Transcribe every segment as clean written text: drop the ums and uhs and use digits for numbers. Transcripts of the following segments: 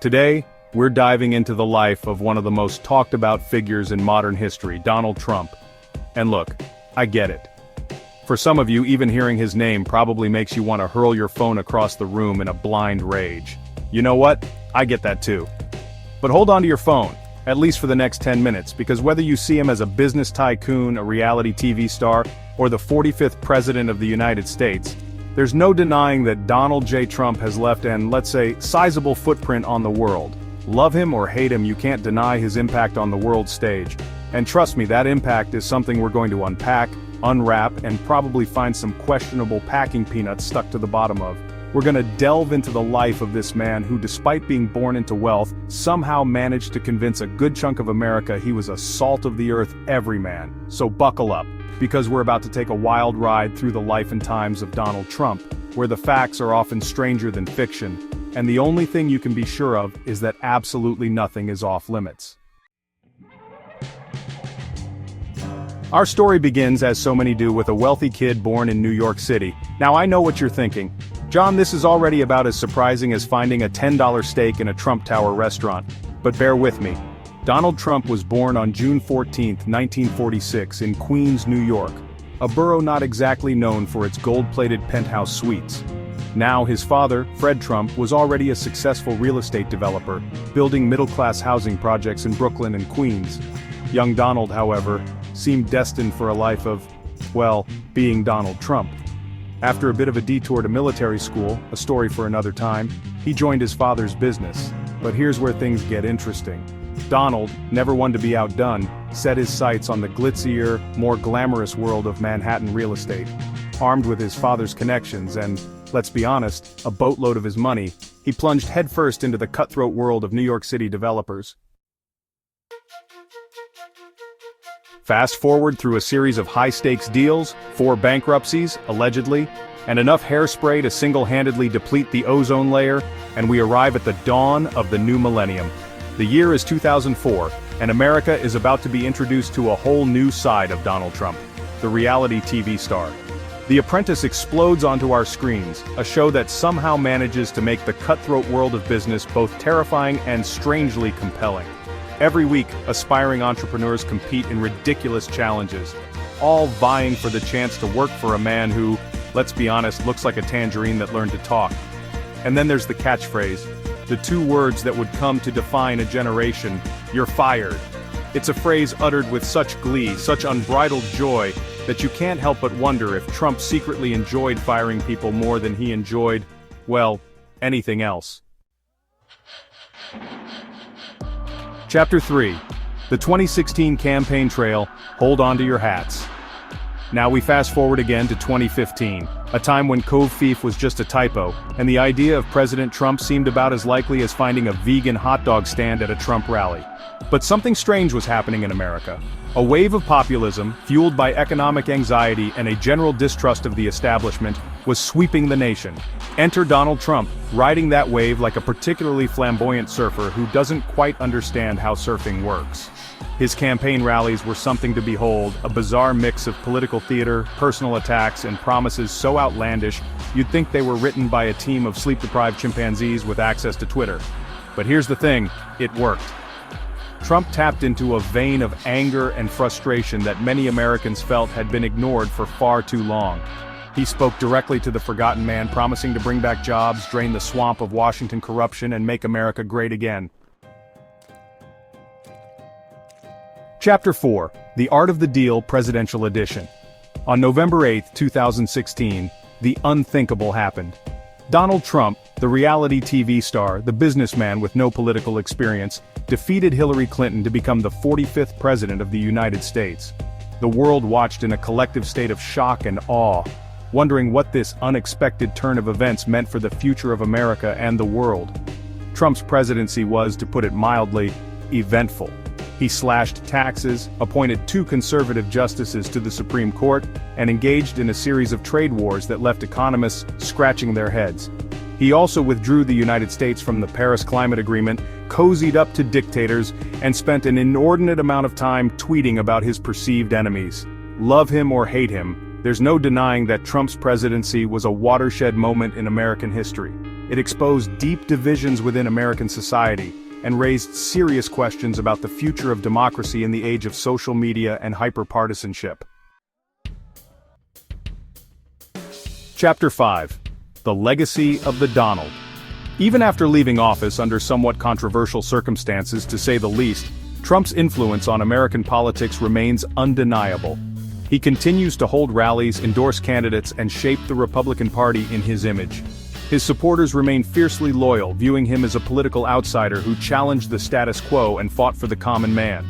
Today, we're diving into the life of one of the most talked about figures in modern history, Donald Trump. And look, I get it. For some of you, even hearing his name probably makes you want to hurl your phone across the room in a blind rage. You know what? I get that too. But hold on to your phone, at least for the next 10 minutes, because whether you see him as a business tycoon, a reality TV star, or the 45th President of the United States, there's no denying that Donald J. Trump has left an, let's say, sizable footprint on the world. Love him or hate him, you can't deny his impact on the world stage. And trust me, that impact is something we're going to unpack, unwrap, and probably find some questionable packing peanuts stuck to the bottom of. We're gonna delve into the life of this man who, despite being born into wealth, somehow managed to convince a good chunk of America he was a salt-of-the-earth everyman. So buckle up, because we're about to take a wild ride through the life and times of Donald Trump, where the facts are often stranger than fiction, and the only thing you can be sure of is that absolutely nothing is off-limits. Our story begins, as so many do, with a wealthy kid born in New York City. Now I know what you're thinking. John, this is already about as surprising as finding a $10 steak in a Trump Tower restaurant. But bear with me. Donald Trump was born on June 14, 1946 in Queens, New York, a borough not exactly known for its gold-plated penthouse suites. Now his father, Fred Trump, was already a successful real estate developer, building middle-class housing projects in Brooklyn and Queens. Young Donald, however, seemed destined for a life of, well, being Donald Trump. After a bit of a detour to military school, a story for another time, he joined his father's business. But here's where things get interesting. Donald, never one to be outdone, set his sights on the glitzier, more glamorous world of Manhattan real estate. Armed with his father's connections and, let's be honest, a boatload of his money, he plunged headfirst into the cutthroat world of New York City developers. Fast forward through a series of high-stakes deals, 4 bankruptcies, allegedly, and enough hairspray to single-handedly deplete the ozone layer, and we arrive at the dawn of the new millennium. The year is 2004, and America is about to be introduced to a whole new side of Donald Trump, the reality TV star. The Apprentice explodes onto our screens, a show that somehow manages to make the cutthroat world of business both terrifying and strangely compelling. Every week, aspiring entrepreneurs compete in ridiculous challenges, all vying for the chance to work for a man who, let's be honest, looks like a tangerine that learned to talk. And then there's the catchphrase, the 2 words that would come to define a generation: "You're fired." It's a phrase uttered with such glee, such unbridled joy, that you can't help but wonder if Trump secretly enjoyed firing people more than he enjoyed, well, anything else. Chapter 3. The 2016 campaign trail, hold on to your hats. Now we fast forward again to 2015, a time when Cove Thief was just a typo, and the idea of President Trump seemed about as likely as finding a vegan hot dog stand at a Trump rally. But something strange was happening in America. A wave of populism, fueled by economic anxiety and a general distrust of the establishment, was sweeping the nation. Enter Donald Trump, riding that wave like a particularly flamboyant surfer who doesn't quite understand how surfing works. His campaign rallies were something to behold, a bizarre mix of political theater, personal attacks, and promises so outlandish you'd think they were written by a team of sleep-deprived chimpanzees with access to Twitter. But here's the thing, it worked. Trump tapped into a vein of anger and frustration that many Americans felt had been ignored for far too long. He spoke directly to the forgotten man, promising to bring back jobs, drain the swamp of Washington corruption, and make America great again. Chapter 4. The Art of the Deal Presidential Edition. On November 8, 2016, the unthinkable happened. Donald Trump, the reality TV star, the businessman with no political experience, defeated Hillary Clinton to become the 45th President of the United States. The world watched in a collective state of shock and awe, wondering what this unexpected turn of events meant for the future of America and the world. Trump's presidency was, to put it mildly, eventful. He slashed taxes, appointed 2 conservative justices to the Supreme Court, and engaged in a series of trade wars that left economists scratching their heads. He also withdrew the United States from the Paris Climate Agreement, cozied up to dictators, and spent an inordinate amount of time tweeting about his perceived enemies. Love him or hate him, there's no denying that Trump's presidency was a watershed moment in American history. It exposed deep divisions within American society and raised serious questions about the future of democracy in the age of social media and hyperpartisanship. Chapter 5. The Legacy of the Donald. Even after leaving office under somewhat controversial circumstances, to say the least, Trump's influence on American politics remains undeniable. He continues to hold rallies, endorse candidates, and shape the Republican Party in his image. His supporters remain fiercely loyal, viewing him as a political outsider who challenged the status quo and fought for the common man.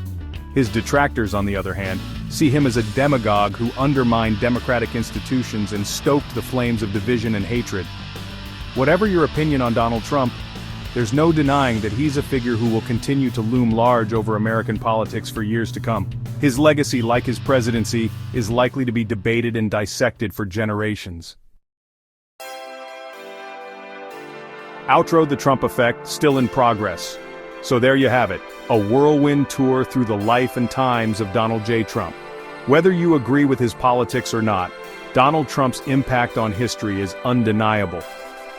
His detractors, on the other hand, see him as a demagogue who undermined democratic institutions and stoked the flames of division and hatred. Whatever your opinion on Donald Trump, there's no denying that he's a figure who will continue to loom large over American politics for years to come. His legacy, like his presidency, is likely to be debated and dissected for generations. Outro: The Trump Effect, still in progress. So there you have it, a whirlwind tour through the life and times of Donald J. Trump. Whether you agree with his politics or not, Donald Trump's impact on history is undeniable.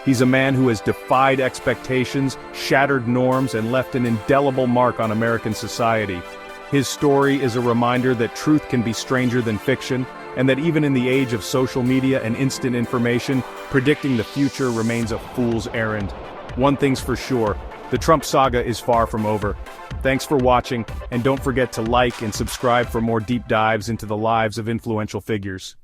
He's a man who has defied expectations, shattered norms, and left an indelible mark on American society. His story is a reminder that truth can be stranger than fiction, and that even in the age of social media and instant information, predicting the future remains a fool's errand. One thing's for sure, the Trump saga is far from over. Thanks for watching, and don't forget to like and subscribe for more deep dives into the lives of influential figures.